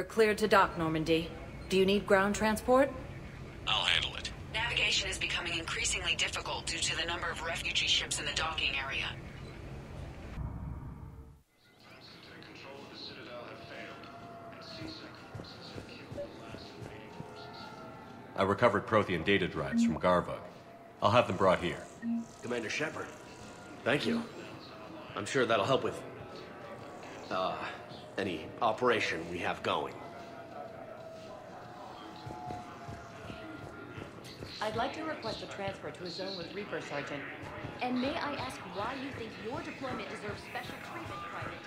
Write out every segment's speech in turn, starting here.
cleared to dock, Normandy. Do you need ground transport? I'll handle it. Navigation is becoming increasingly difficult due to the number of refugee ships in the docking area. Control of the Citadel have failed, and CSEC forces have killed the last remaining forces. I recovered Prothean data drives from Garvug. I'll have them brought here. Commander Shepard, thank you. I'm sure that'll help with, any operation we have going. I'd like to request a transfer to a zone with Reaper, Sergeant. And may I ask why you think your deployment deserves special treatment, Private?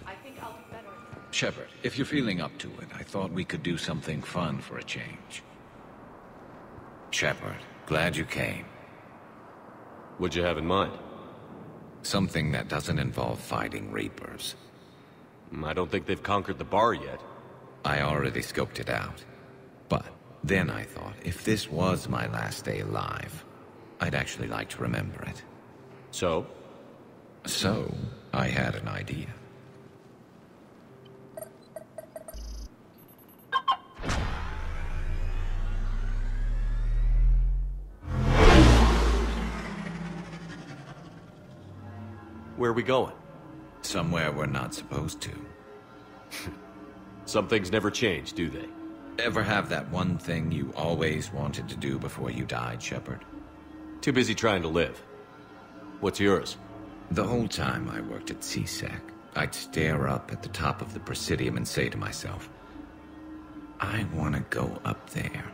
I think I'll do better. Shepard, if you're feeling up to it, I thought we could do something fun for a change. Shepard, glad you came. What'd you have in mind? Something that doesn't involve fighting Reapers. I don't think they've conquered the bar yet. I already scoped it out. But then I thought, if this was my last day alive, I'd actually like to remember it. So? So, I had an idea. Where are we going? Somewhere we're not supposed to. Some things never change, do they? Ever have that one thing you always wanted to do before you died, Shepard? Too busy trying to live. What's yours? The whole time I worked at CSEC, I'd stare up at the top of the Presidium and say to myself, I want to go up there.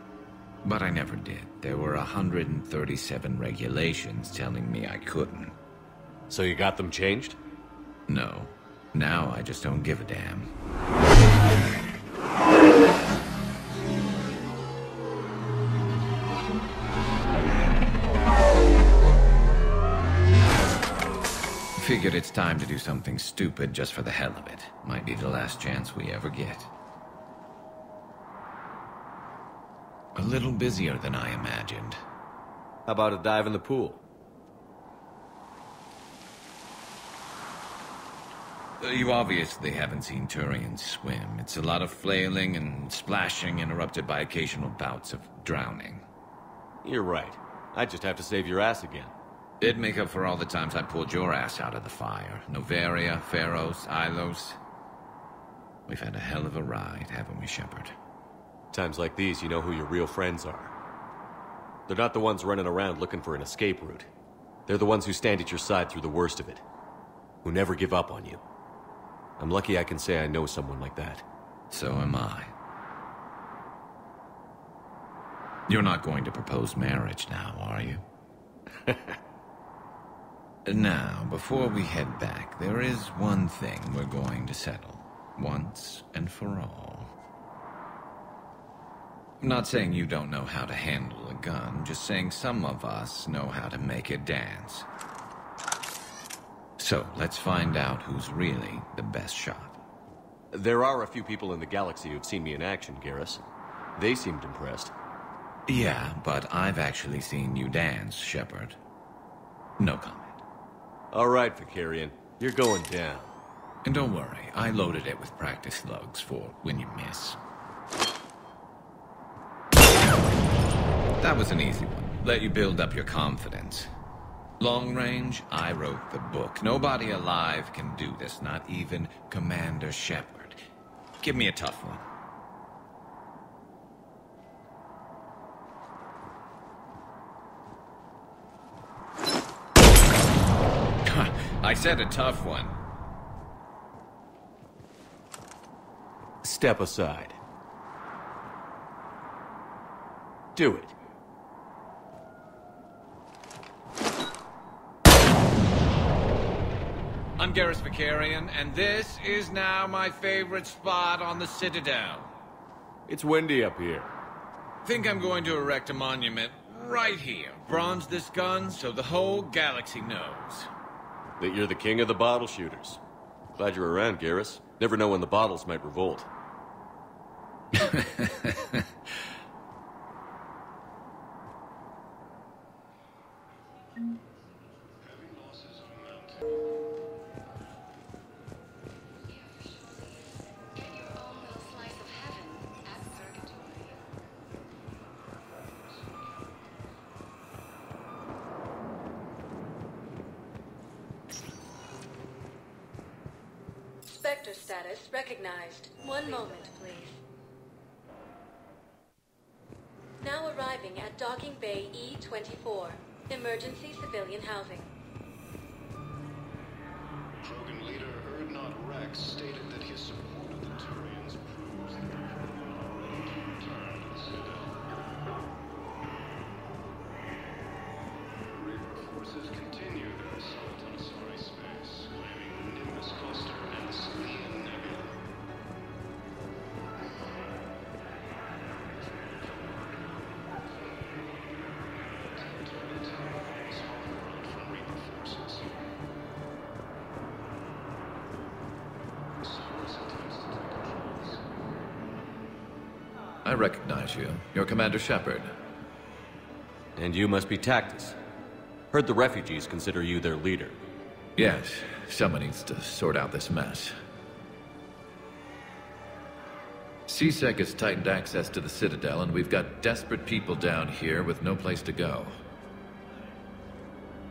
But I never did. There were 137 regulations telling me I couldn't. So you got them changed? No. Now I just don't give a damn. Figured it's time to do something stupid just for the hell of it. Might be the last chance we ever get. A little busier than I imagined. How about a dive in the pool? You obviously haven't seen Turians swim. It's a lot of flailing and splashing, interrupted by occasional bouts of drowning. You're right. I just have to save your ass again. It'd make up for all the times I pulled your ass out of the fire. Novaria, Pharos, Ilos. We've had a hell of a ride, haven't we, Shepard? Times like these, you know who your real friends are. They're not the ones running around looking for an escape route. They're the ones who stand at your side through the worst of it. Who never give up on you. I'm lucky I can say I know someone like that. So am I. You're not going to propose marriage now, are you? Now, before we head back, there is one thing we're going to settle. Once and for all. I'm not saying you don't know how to handle a gun, just saying some of us know how to make it dance. So, let's find out who's really the best shot. There are a few people in the galaxy who've seen me in action, Garrus. They seemed impressed. Yeah, but I've actually seen you dance, Shepard. No comment. All right, Vicarian. You're going down. And don't worry, I loaded it with practice slugs for when you miss. That was an easy one. Let you build up your confidence. Long range, I wrote the book. Nobody alive can do this, not even Commander Shepard. Give me a tough one. I said a tough one. Step aside. Do it. I'm Garrus Vicarian, and this is now my favorite spot on the Citadel. It's windy up here. Think I'm going to erect a monument right here. Bronze this gun so the whole galaxy knows. That you're the king of the bottle shooters. Glad you're around, Garrus. Never know when the bottles might revolt. Spectre status recognized. One moment, please. Now arriving at Docking Bay E-24. Emergency civilian housing. Krogan leader Erdnot Rex stated that his support of the Turians proves that the Krogan are ready to return to the Citadel. Reaper forces continue their assault on Asari space, claiming the Nimbus cluster and the Salian Nebula. Territory tower is home ground from Reaper forces. Cyrus attempts to take controls. I recognize you. You're Commander Shepard. And you must be Tactus. Heard the refugees consider you their leader. Yes, someone needs to sort out this mess. CSEC has tightened access to the Citadel, and we've got desperate people down here with no place to go.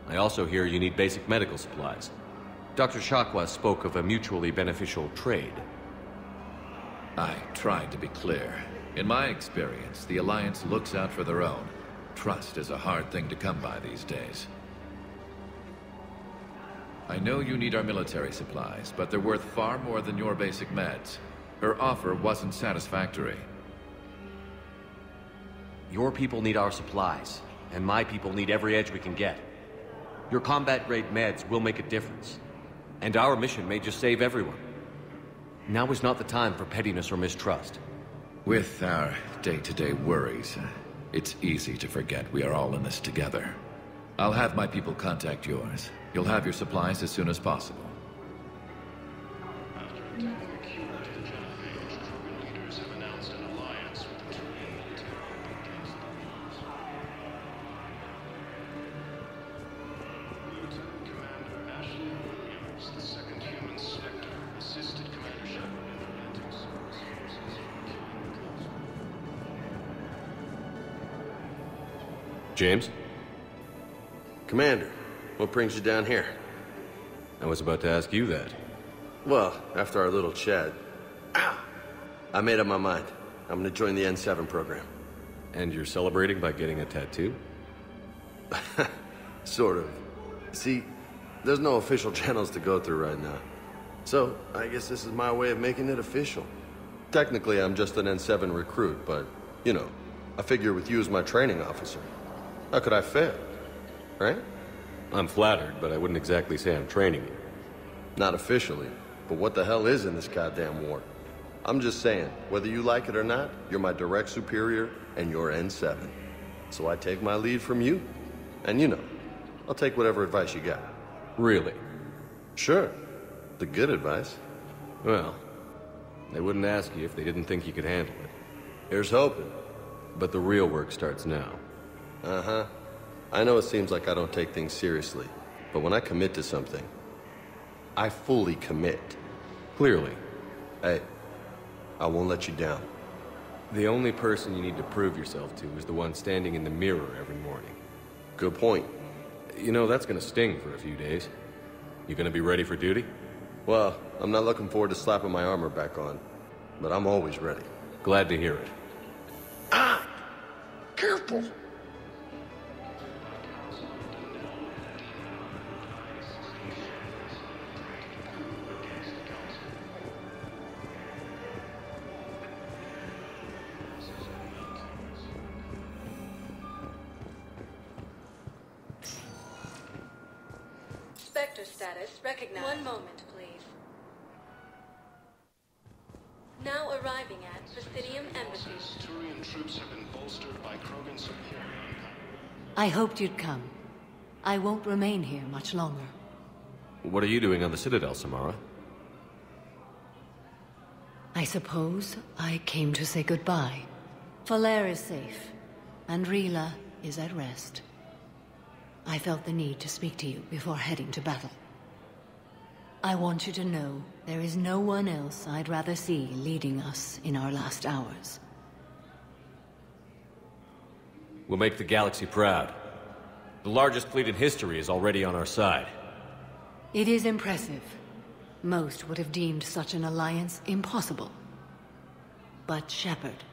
I also hear you need basic medical supplies. Dr. Shakwa spoke of a mutually beneficial trade. I tried to be clear. In my experience, the Alliance looks out for their own. Trust is a hard thing to come by these days. I know you need our military supplies, but they're worth far more than your basic meds. Her offer wasn't satisfactory. Your people need our supplies, and my people need every edge we can get. Your combat-grade meds will make a difference, and our mission may just save everyone. Now is not the time for pettiness or mistrust. With our day-to-day worries, it's easy to forget we are all in this together. I'll have my people contact yours. You'll have your supplies as soon as possible. After attacking a cube of the Jedi Age, Krogan leaders have announced an alliance with the Turian military against the Reapers. Lieutenant Commander Ashley Williams, the second human Spectre, assisted Commander Shepard in preventing Cerberus forces from killing the Cluster. James? Commander, what brings you down here? I was about to ask you that. Well, after our little chat, I made up my mind. I'm gonna join the N7 program. And you're celebrating by getting a tattoo? Sort of. See, there's no official channels to go through right now. So, I guess this is my way of making it official. Technically, I'm just an N7 recruit, but, you know, I figure with you as my training officer, how could I fail? Right? I'm flattered, but I wouldn't exactly say I'm training you. Not officially, but what the hell is in this goddamn war? I'm just saying, whether you like it or not, you're my direct superior, and you're N7. So I take my lead from you. And you know, I'll take whatever advice you got. Really? Sure. The good advice. Well, they wouldn't ask you if they didn't think you could handle it. Here's hoping. But the real work starts now. Uh-huh. I know it seems like I don't take things seriously, but when I commit to something, I fully commit. Clearly. Hey, I won't let you down. The only person you need to prove yourself to is the one standing in the mirror every morning. Good point. You know, that's gonna sting for a few days. You gonna be ready for duty? Well, I'm not looking forward to slapping my armor back on, but I'm always ready. Glad to hear it. Ah! Careful! Spectre status recognized. One moment, please. Now arriving at Presidium Embassy. Turian troops have been bolstered by Krogan support. I hoped you'd come. I won't remain here much longer. What are you doing on the Citadel, Samara? I suppose I came to say goodbye. Falair is safe, and Rila is at rest. I felt the need to speak to you before heading to battle. I want you to know there is no one else I'd rather see leading us in our last hours. We'll make the galaxy proud. The largest fleet in history is already on our side. It is impressive. Most would have deemed such an alliance impossible. But Shepard,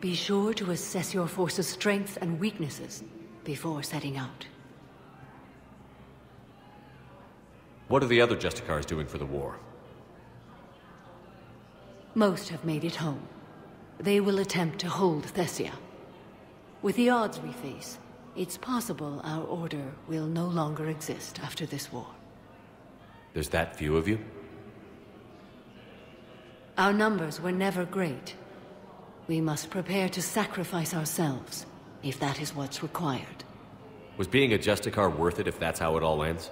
be sure to assess your force's strengths and weaknesses before setting out. What are the other Justicars doing for the war? Most have made it home. They will attempt to hold Thessia. With the odds we face, it's possible our order will no longer exist after this war. There's that few of you? Our numbers were never great. We must prepare to sacrifice ourselves, if that is what's required. Was being a Justicar worth it if that's how it all ends?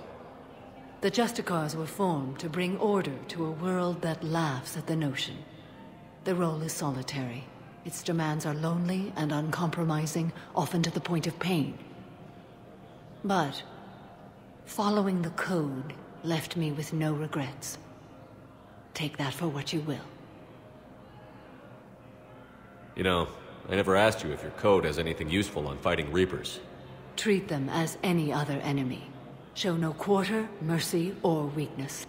The Justicars were formed to bring order to a world that laughs at the notion. The role is solitary. Its demands are lonely and uncompromising, often to the point of pain. But following the code left me with no regrets. Take that for what you will. You know, I never asked you if your code has anything useful on fighting Reapers. Treat them as any other enemy. Show no quarter, mercy, or weakness.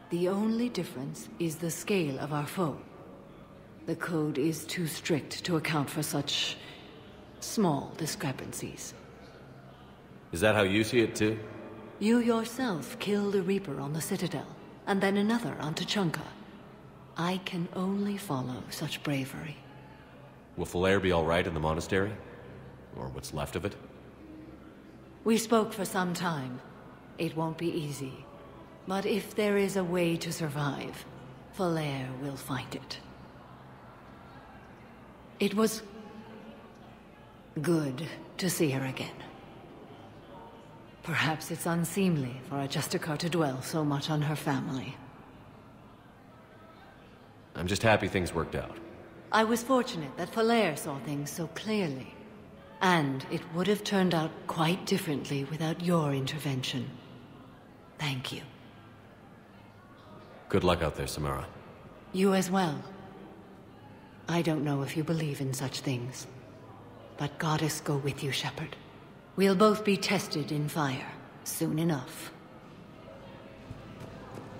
The only difference is the scale of our foe. The code is too strict to account for such small discrepancies. Is that how you see it too? You yourself killed a Reaper on the Citadel, and then another on Tuchanka. I can only follow such bravery. Will Falair be all right in the monastery? Or what's left of it? We spoke for some time. It won't be easy. But if there is a way to survive, Falair will find it. It was good to see her again. Perhaps it's unseemly for a Justicar to dwell so much on her family. I'm just happy things worked out. I was fortunate that Falair saw things so clearly. And it would have turned out quite differently without your intervention. Thank you. Good luck out there, Samara. You as well. I don't know if you believe in such things, but Goddess go with you, Shepard. We'll both be tested in fire, soon enough.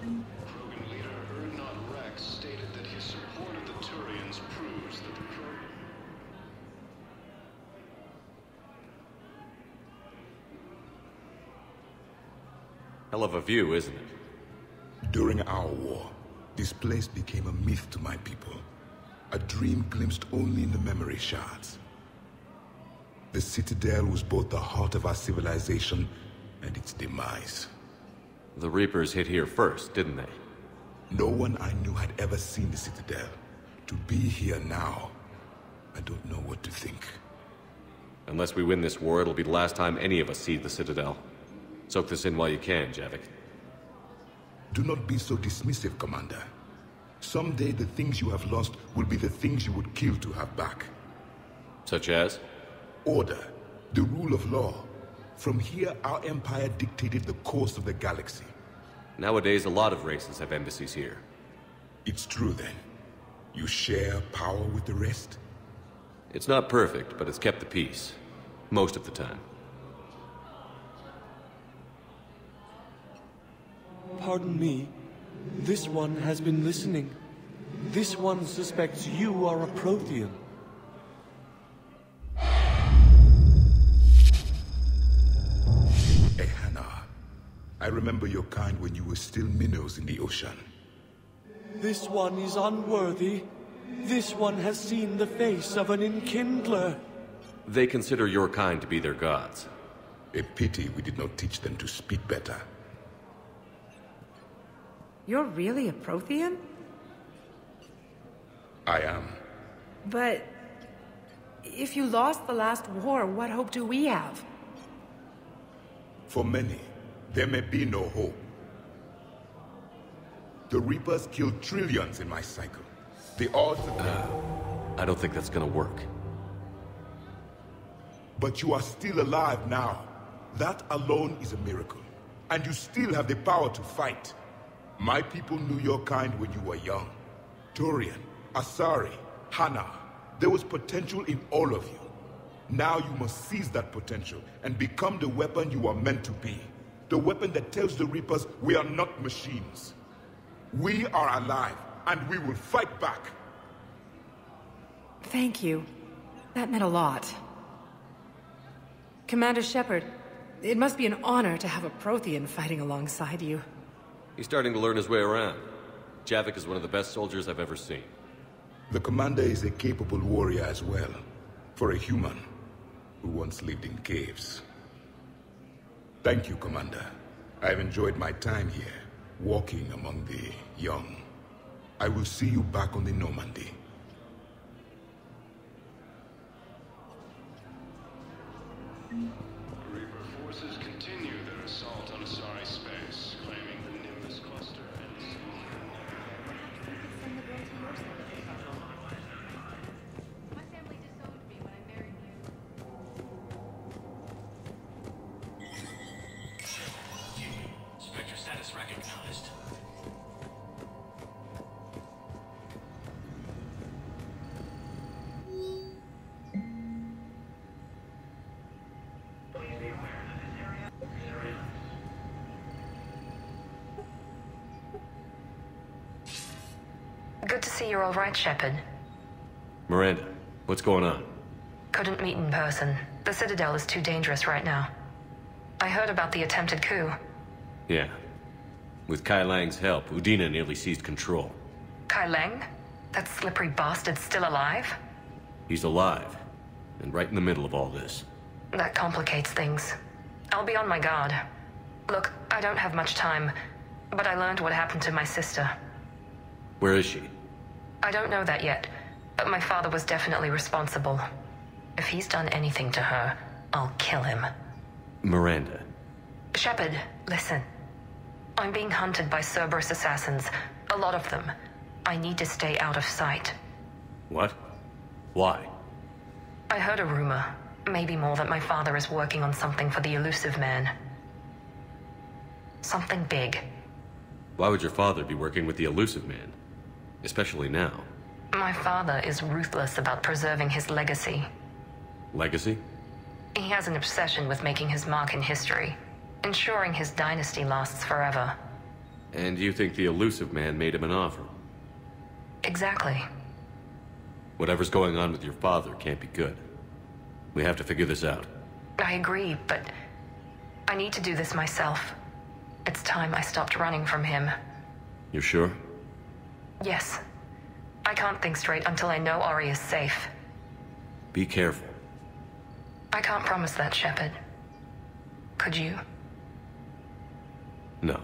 Krogan leader Erdnot Rex stated that his support of the Turians proves that the Hell of a view, isn't it? During our war, this place became a myth to my people. A dream glimpsed only in the memory shards. The Citadel was both the heart of our civilization and its demise. The Reapers hit here first, didn't they? No one I knew had ever seen the Citadel. To be here now, I don't know what to think. Unless we win this war, it'll be the last time any of us see the Citadel. Soak this in while you can, Javik. Do not be so dismissive, Commander. Someday the things you have lost will be the things you would kill to have back. Such as? Order, the rule of law. From here, our empire dictated the course of the galaxy. Nowadays, a lot of races have embassies here. It's true, then. You share power with the rest? It's not perfect, but it's kept the peace. Most of the time. Pardon me. This one has been listening. This one suspects you are a Prothean. Ehana, I remember your kind when you were still minnows in the ocean. This one is unworthy. This one has seen the face of an enkindler. They consider your kind to be their gods. A pity we did not teach them to speak better. You're really a Prothean? I am. But if you lost the last war, what hope do we have? For many, there may be no hope. The Reapers killed trillions in my cycle. The odds of I don't think that's gonna work. But you are still alive now. That alone is a miracle. And you still have the power to fight. My people knew your kind when you were young. Turian, Asari, Hana. There was potential in all of you. Now you must seize that potential and become the weapon you are meant to be. The weapon that tells the Reapers we are not machines. We are alive, and we will fight back. Thank you. That meant a lot. Commander Shepard, it must be an honor to have a Prothean fighting alongside you. He's starting to learn his way around. Javik is one of the best soldiers I've ever seen. The commander is a capable warrior as well, for a human who once lived in caves. Thank you, Commander. I've enjoyed my time here, walking among the young. I will see you back on the Normandy. Reaper forces continue their assault on Asari space, claiming the Nimbus cluster and My family disowned me when I married you. Spectre status recognized. Good to see you're all right, Shepard. Miranda, what's going on? Couldn't meet in person. The Citadel is too dangerous right now. I heard about the attempted coup. Yeah. With Kai Lang's help, Udina nearly seized control. Kai Lang? That slippery bastard's still alive? He's alive, and right in the middle of all this. That complicates things. I'll be on my guard. Look, I don't have much time, but I learned what happened to my sister. Where is she? I don't know that yet, but my father was definitely responsible. If he's done anything to her, I'll kill him. Miranda. Shepard, listen. I'm being hunted by Cerberus assassins. A lot of them. I need to stay out of sight. What? Why? I heard a rumor, maybe more, that my father is working on something for the Elusive Man. Something big. Why would your father be working with the Elusive Man? Especially now. My father is ruthless about preserving his legacy. Legacy? He has an obsession with making his mark in history, ensuring his dynasty lasts forever. And you think the Elusive Man made him an offer? Exactly. Whatever's going on with your father can't be good. We have to figure this out. I agree, but I need to do this myself. It's time I stopped running from him. You're sure? Yes. I can't think straight until I know Ori is safe. Be careful. I can't promise that, Shepard. Could you? No.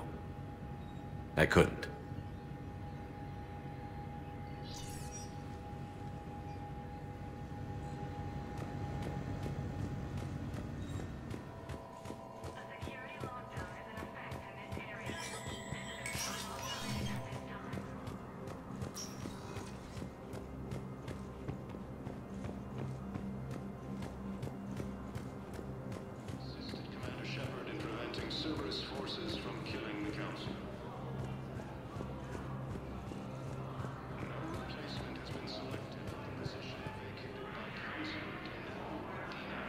I couldn't.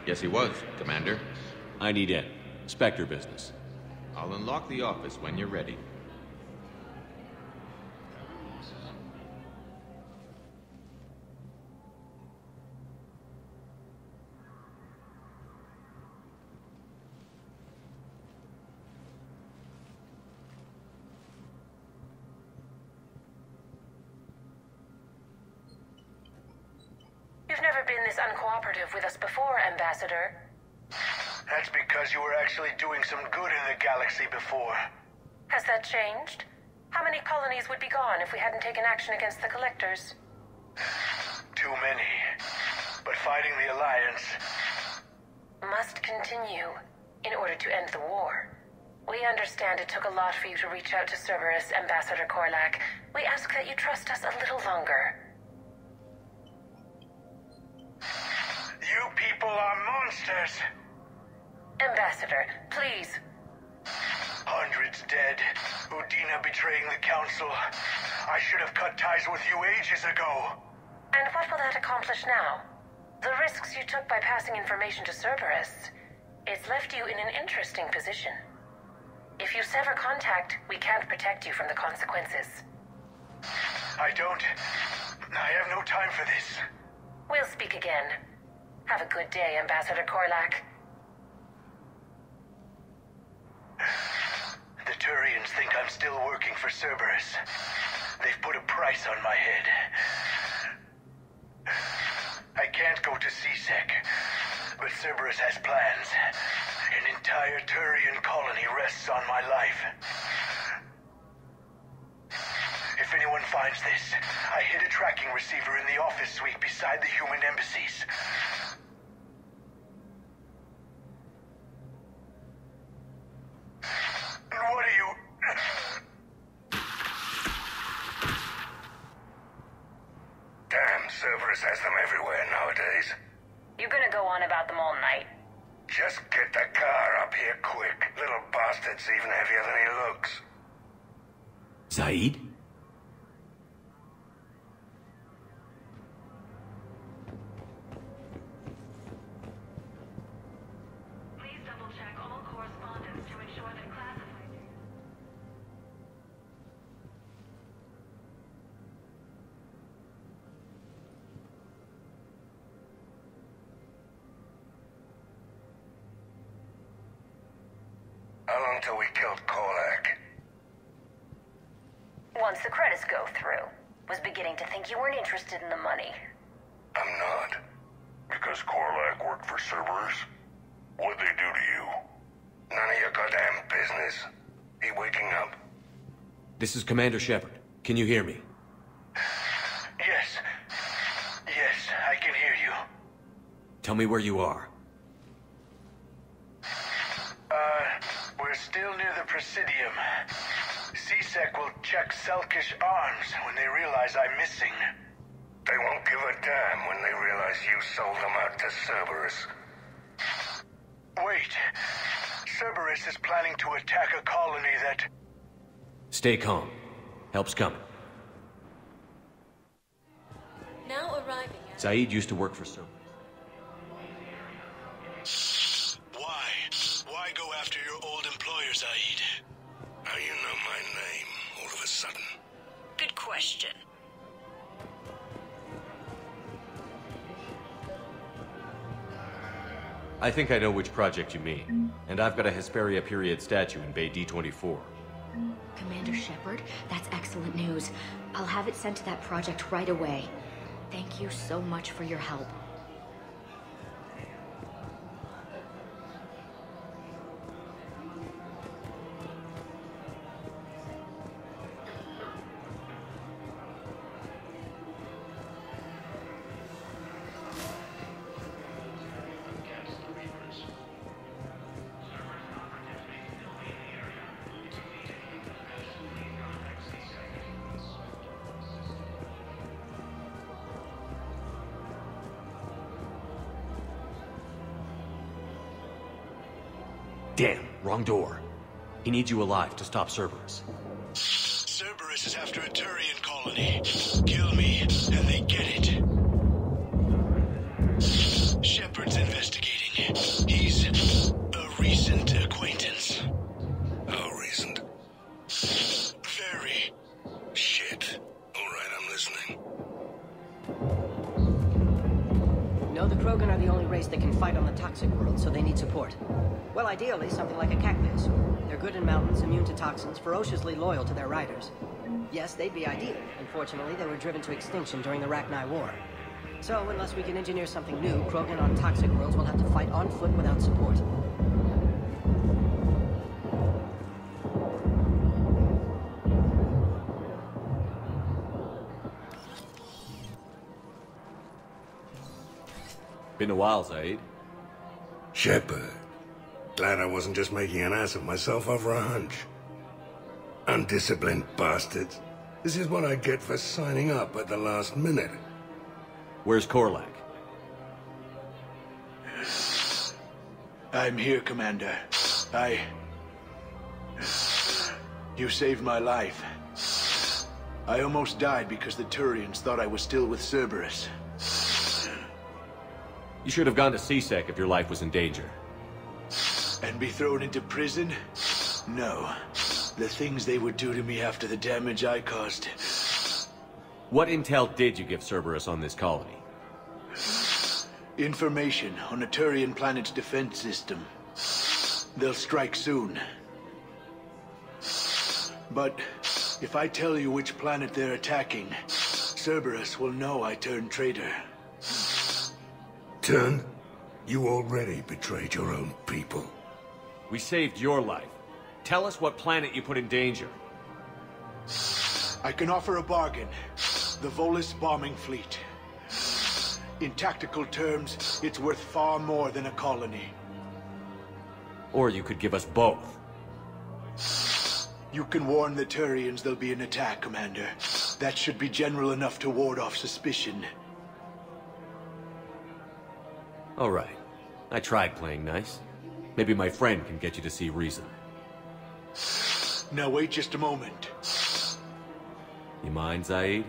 Yes, he was, Commander. I need in. Spectre business. I'll unlock the office when you're ready. You've never been this uncooperative with us before, Ambassador. That's because you were actually doing some good in the galaxy before. Has that changed? How many colonies would be gone if we hadn't taken action against the Collectors? Too many. But fighting the Alliance must continue in order to end the war. We understand it took a lot for you to reach out to Cerberus, Ambassador Korlak. We ask that you trust us a little longer. You people are monsters! Ambassador, please. Hundreds dead. Udina betraying the Council. I should have cut ties with you ages ago. And what will that accomplish now? The risks you took by passing information to Cerberus. It's left you in an interesting position. If you sever contact, we can't protect you from the consequences. I have no time for this. We'll speak again. Have a good day, Ambassador Korlak. The Turians think I'm still working for Cerberus. They've put a price on my head. I can't go to CSEC, but Cerberus has plans. An entire Turian colony rests on my life. If anyone finds this, I hid a tracking receiver in the office suite beside the human embassies. What are you... Damn, Cerberus has them everywhere nowadays. You gonna go on about them all night? Just get the car up here quick. Little bastard's even heavier than he looks. Zaid? Please double-check all correspondence to ensure that classified... How long till we killed Korlak? Once the credits go through. Was beginning to think you weren't interested in the money. I'm not. Because Korlak worked for Cerberus? What'd they do to you? None of your goddamn business. He waking up? This is Commander Shepard. Can you hear me? Yes. Yes, I can hear you. Tell me where you are. We're still near the Presidium. CSEC will check Selkish arms when they realize I'm missing. They won't give a damn when they realize you sold them out to Cerberus. Wait. Cerberus is planning to attack a colony that... Stay calm. Help's coming. Now arriving at... Zaid used to work for Cerberus. Why go after your old employer, Zaid? How you know my name all of a sudden? Good question. I think I know which project you mean. And I've got a Hesperia period statue in Bay D24. Commander Shepard, that's excellent news. I'll have it sent to that project right away. Thank you so much for your help. Damn, wrong door. He needs you alive to stop Cerberus. Cerberus is after a Turian colony. Kill me, and they get it. Shepard's investigating. He's a recent acquaintance. How recent? Very. Shit. All right, I'm listening. No, the Krogan are the only race that can fight on the toxic world, so they need support. Well, ideally, something like a cactus. They're good in mountains, immune to toxins, ferociously loyal to their riders. Yes, they'd be ideal. Unfortunately, they were driven to extinction during the Rachni War. So, unless we can engineer something new, Krogan on toxic worlds will have to fight on foot without support. Been a while, Zaid. Shepard. Glad I wasn't just making an ass of myself over a hunch. Undisciplined bastards. This is what I get for signing up at the last minute. Where's Korlak? I'm here, Commander. You saved my life. I almost died because the Turians thought I was still with Cerberus. You should have gone to CSEC if your life was in danger. And be thrown into prison? No. The things they would do to me after the damage I caused. What intel did you give Cerberus on this colony? Information on a Turian planet's defense system. They'll strike soon. But if I tell you which planet they're attacking, Cerberus will know I turned traitor. Turned? You already betrayed your own people. We saved your life. Tell us what planet you put in danger. I can offer a bargain. The Volus bombing fleet. In tactical terms, it's worth far more than a colony. Or you could give us both. You can warn the Turians there'll be an attack, Commander. That should be general enough to ward off suspicion. All right. I tried playing nice. Maybe my friend can get you to see reason. Now wait just a moment. You mind, Zaid?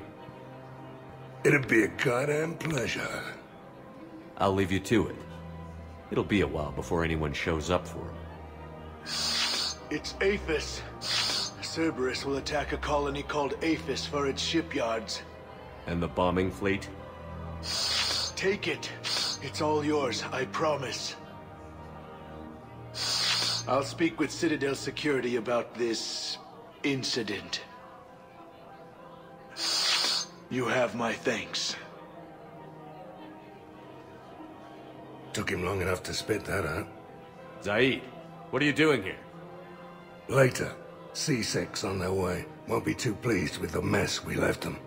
It'd be a goddamn pleasure. I'll leave you to it. It'll be a while before anyone shows up for him. It's Aphis. Cerberus will attack a colony called Aphis for its shipyards. And the bombing fleet? Take it. It's all yours, I promise. I'll speak with Citadel security about this incident. You have my thanks. Took him long enough to spit that out. Zaid, what are you doing here? Later. C-Sec's on their way. Won't be too pleased with the mess we left them.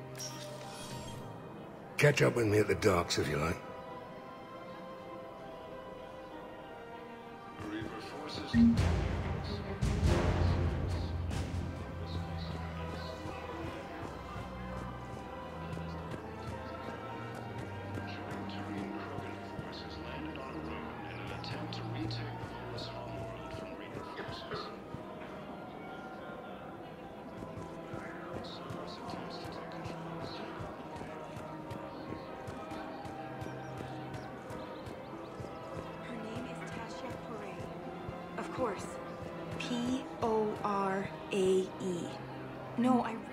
Catch up with me at the docks if you like.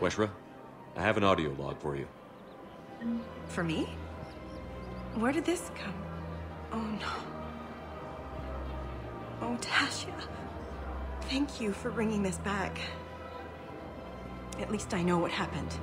Weshra, I have an audio log for you. For me? Where did this come? Oh no. Oh, Tasha. Thank you for bringing this back. At least I know what happened.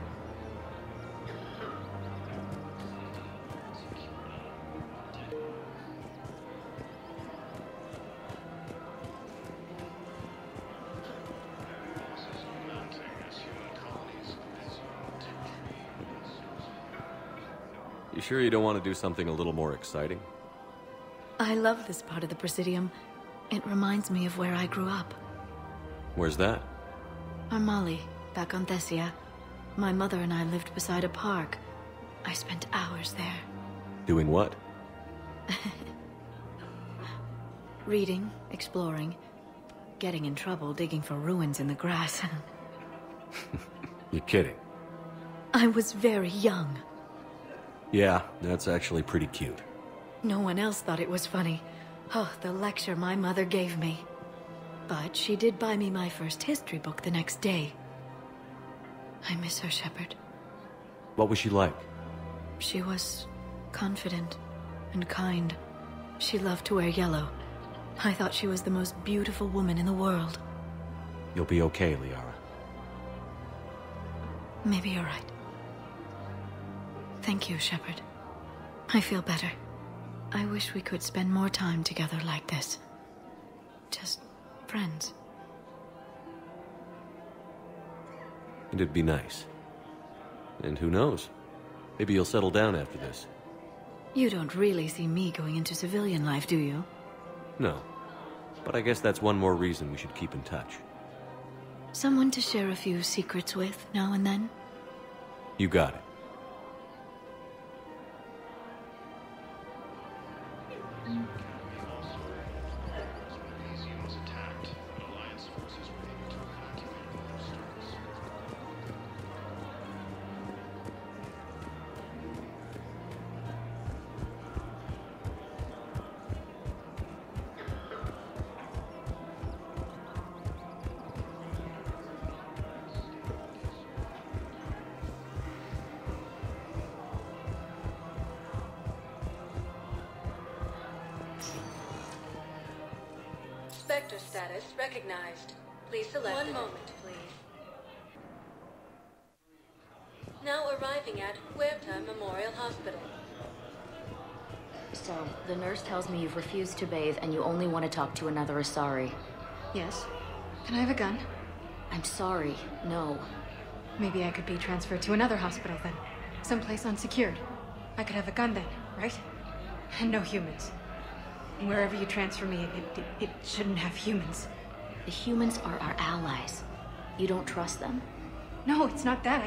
You sure you don't want to do something a little more exciting? I love this part of the Presidium. It reminds me of where I grew up. Where's that? Armali, back on Thessia. My mother and I lived beside a park. I spent hours there. Doing what? Reading, exploring, getting in trouble digging for ruins in the grass. You're kidding. I was very young. Yeah, that's actually pretty cute. No one else thought it was funny. Oh, the lecture my mother gave me. But she did buy me my first history book the next day. I miss her, Shepard. What was she like? She was confident and kind. She loved to wear yellow. I thought she was the most beautiful woman in the world. You'll be okay, Liara. Maybe you're right. Thank you, Shepard. I feel better. I wish we could spend more time together like this. Just friends. It'd be nice. And who knows? Maybe you'll settle down after this. You don't really see me going into civilian life, do you? No. But I guess that's one more reason we should keep in touch. Someone to share a few secrets with now and then? You got it. Spectre status recognized. Please select One moment, please. Now arriving at Huerta Memorial Hospital. So, the nurse tells me you've refused to bathe and you only want to talk to another Asari. Yes. Can I have a gun? I'm sorry, no. Maybe I could be transferred to another hospital then. Someplace unsecured. I could have a gun then, right? And no humans. And wherever you transfer me, it shouldn't have humans. The humans are our allies. You don't trust them? No, it's not that.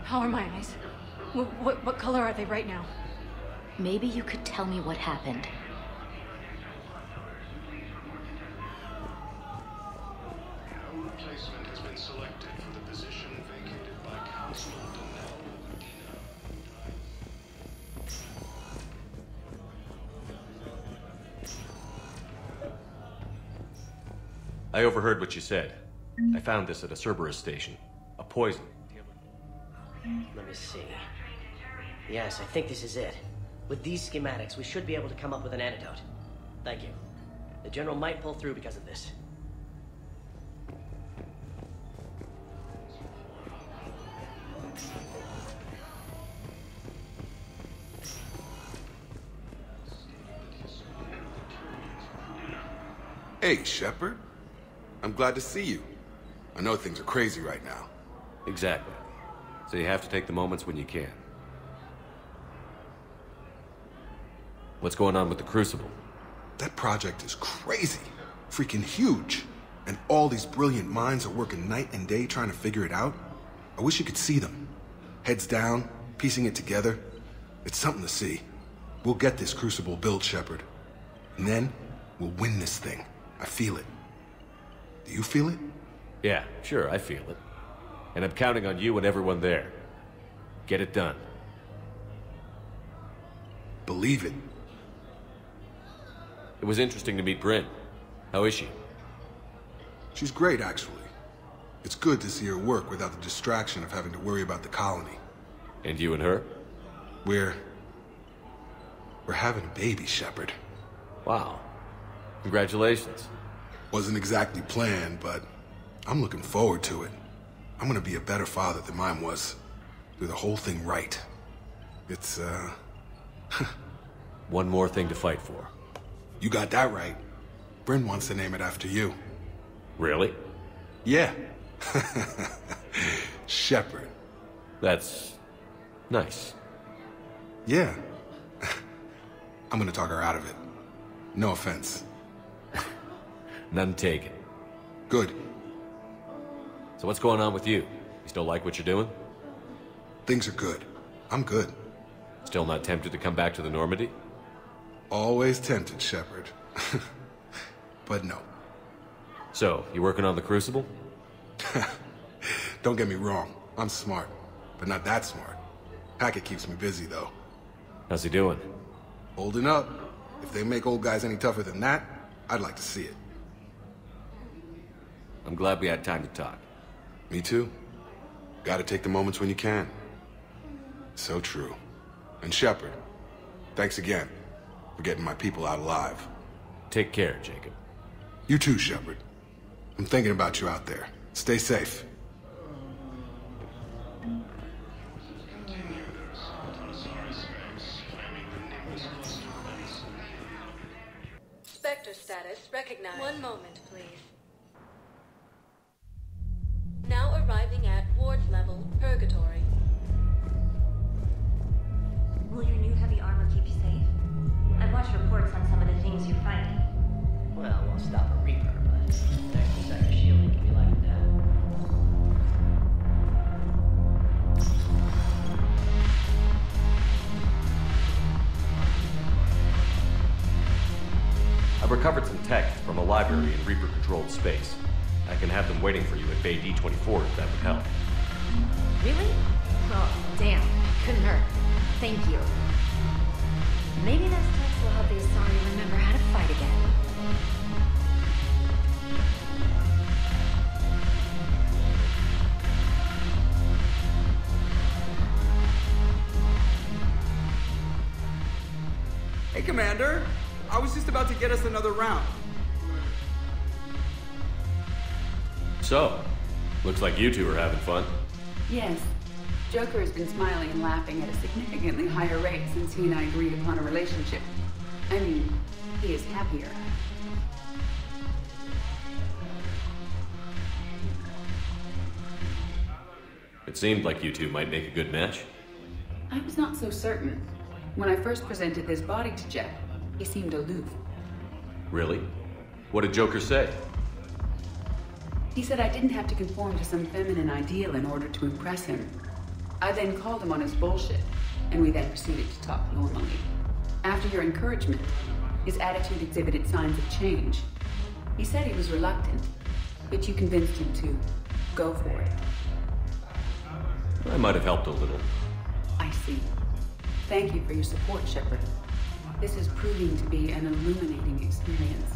How are my eyes? What color are they right now? Maybe you could tell me what happened. No replacement has been selected for the position vacated by Council I overheard what you said. I found this at a Cerberus station. A poison. Let me see. Yes, I think this is it. With these schematics, we should be able to come up with an antidote. Thank you. The General might pull through because of this. Hey, Shepard. I'm glad to see you. I know things are crazy right now. Exactly. So you have to take the moments when you can. What's going on with the Crucible? That project is crazy. Freaking huge. And all these brilliant minds are working night and day trying to figure it out. I wish you could see them. Heads down, piecing it together. It's something to see. We'll get this Crucible built, Shepard. And then, we'll win this thing. I feel it. Do you feel it? Yeah, sure, I feel it. And I'm counting on you and everyone there. Get it done. Believe it. It was interesting to meet Bryn. How is she? She's great, actually. It's good to see her work without the distraction of having to worry about the colony. And you and her? We're having a baby, Shepard. Wow. Congratulations. Wasn't exactly planned, but I'm looking forward to it. I'm gonna be a better father than mine was. Do the whole thing right. It's, One more thing to fight for. You got that right. Bryn wants to name it after you. Really? Yeah. Shepard. That's nice. Yeah. I'm gonna talk her out of it. No offense. None taken. Good. So what's going on with you? You still like what you're doing? Things are good. I'm good. Still not tempted to come back to the Normandy? Always tempted, Shepard. But no. So, you working on the Crucible? Don't get me wrong. I'm smart. But not that smart. Hackett keeps me busy, though. How's he doing? Holding up. If they make old guys any tougher than that, I'd like to see it. I'm glad we had time to talk. Me too. Gotta take the moments when you can. So true. And Shepard, thanks again for getting my people out alive. Take care, Jacob. You too, Shepard. I'm thinking about you out there. Stay safe. Spectre status recognized. One moment, please. Now arriving at Ward level, Purgatory. Will your new heavy armor keep you safe? I've watched reports on some of the things you fight. Well, won't stop a Reaper, but next to sector shielding can be life and death. I've recovered some text from a library in Reaper-controlled space. I can have them waiting for you at Bay D-24 if that would help. Really? Oh, damn. Couldn't hurt. Thank you. Maybe those texts will help the Asari remember how to fight again. Hey, Commander. I was just about to get us another round. So, looks like you two are having fun. Yes. Joker has been smiling and laughing at a significantly higher rate since he and I agreed upon a relationship. I mean, he is happier. It seemed like you two might make a good match. I was not so certain. When I first presented this body to Jeff, he seemed aloof. Really? What did Joker say? He said I didn't have to conform to some feminine ideal in order to impress him. I then called him on his bullshit, and we then proceeded to talk normally. After your encouragement, his attitude exhibited signs of change. He said he was reluctant, but you convinced him to go for it. I might have helped a little. I see. Thank you for your support, Shepard. This is proving to be an illuminating experience.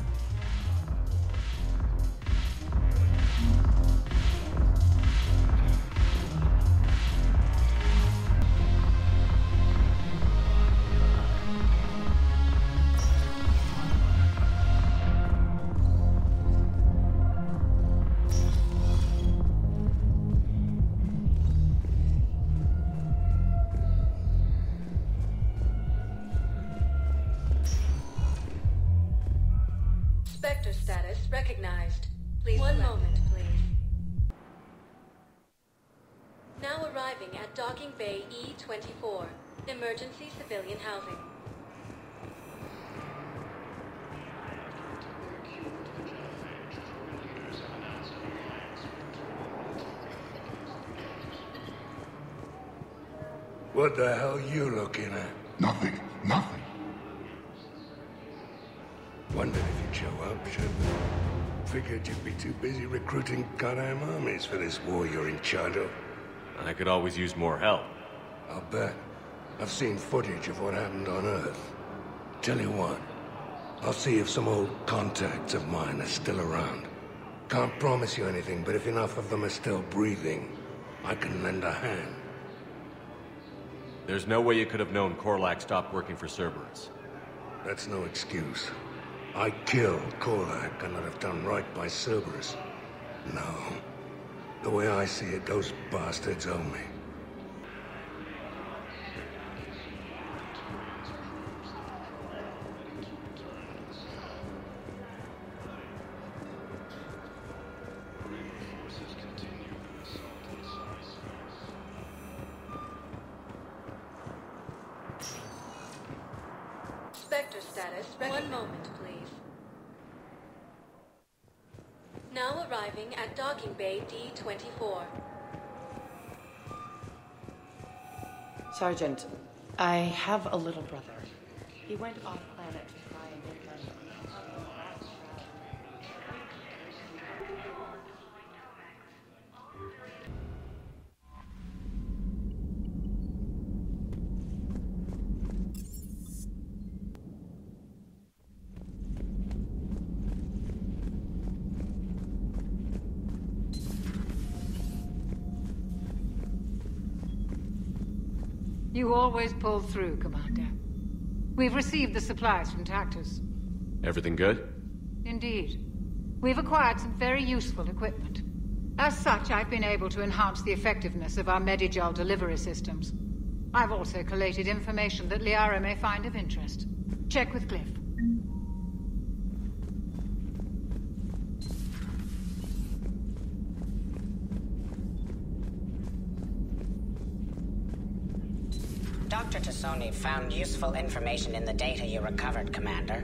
Spectre status recognized. Please one moment, please. Now arriving at Docking Bay E24. Emergency civilian housing. What the hell you looking at? Nothing. Nothing. Wondered if you'd show up, Shepard. Figured you'd be too busy recruiting goddamn armies for this war you're in charge of. I could always use more help. I'll bet. I've seen footage of what happened on Earth. Tell you what, I'll see if some old contacts of mine are still around. Can't promise you anything, but if enough of them are still breathing, I can lend a hand. There's no way you could have known Korlak stopped working for Cerberus. That's no excuse. I killed Korlak and I'd have done right by Cerberus. No. The way I see it, those bastards owe me. Spectre status recognized. One moment, please. Now arriving at Docking Bay D24. Sergeant, I have a little brother. He went off planet to try and make money. You always pull through, Commander. We've received the supplies from Tactus. Everything good? Indeed. We've acquired some very useful equipment. As such, I've been able to enhance the effectiveness of our Medigel delivery systems. I've also collated information that Liara may find of interest. Check with Glyph. Dr. Tassoni found useful information in the data you recovered, Commander.